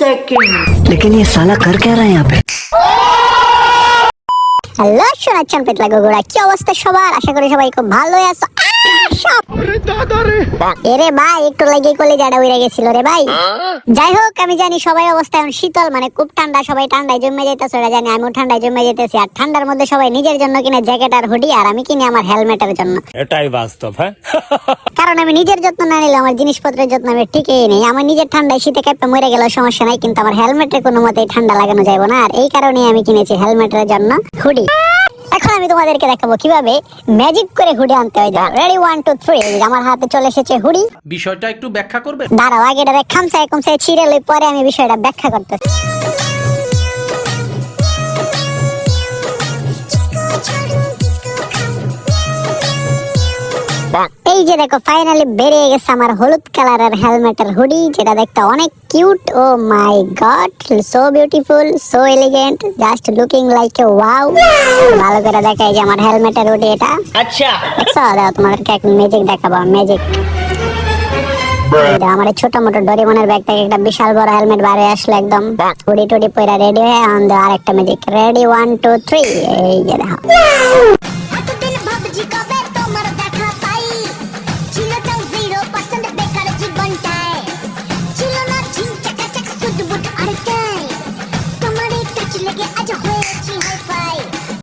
Second. लेकिन ये साला कर क्या रहा है यहाँ पे? হ্যালো শোনাচ্ছেন পেতলা গুগুড়া, কি অবস্থা সবার? আশা করি সবাই খুব ভালোই আছো। এরে ভাই একটু লেগে কলিজাটা উড়ে গেছিল রে ভাই। যাই হোক, আমি জানি সবাই অবস্থা এখন শীতল, মানে খুব ঠান্ডা, সবাই ঠান্ডায় জমে যেতেছে, ওরা জানি আমিও ঠান্ডায় জমে যেতেছি। আর ঠান্ডার মধ্যে সবাই নিজের জন্য কিনে জ্যাকেট আর হুডি, আর আমি কিনি আমার হেলমেটের জন্য। এটাই বাস্তব। হ্যাঁ, কারণ আমি নিজের যত্ন না নিলে আমার জিনিসপত্রের যত্ন আমি ঠিকই নেই। আমার নিজের ঠান্ডায় শীতে কাঁপে মরে গেল সমস্যা নাই, কিন্তু আমার হেলমেটের কোনো মতেই ঠান্ডা লাগানো যাবে না। আর এই কারণে আমি কিনেছি হেলমেটের জন্য হুডি। এখন আমি তোমাদেরকে দেখাবো কিভাবে ম্যাজিক করে হুডি আনতে হয়। রেডি 1 2 3। আমার হাতে চলে এসেছে হুডি। বিষয়টা একটু ব্যাখ্যা করবে? দাঁড়াও, আগে এটা খামসায় কমসায় ছিঁড়ে লই, পরে আমি বিষয়টা ব্যাখ্যা করতেছি। এই যে দেখো, ফাইনালি বেরিয়ে গেছে আমার হলুদ কালারের হেলমেটের হুডি, যেটা দেখতে অনেক cute. Oh my god, so beautiful, so elegant, just looking like a wow. ভালো করে দেখা, এই যে আমার হেলমেটের হুডি এটা। আচ্ছা, দেখছো? দাও তোমাদেরকে এক ম্যাজিক দেখাবো, ম্যাজিক। আমার ছোট মোটো ডোরেমনের ব্যাগ থেকে একটা বিশাল বড় হেলমেট বার হয়ে আসলো, একদম হুডি টুডি পরে রেডি হয়ে। আর একটা ম্যাজিক, রেডি 1 2 3। এই যে দেখো।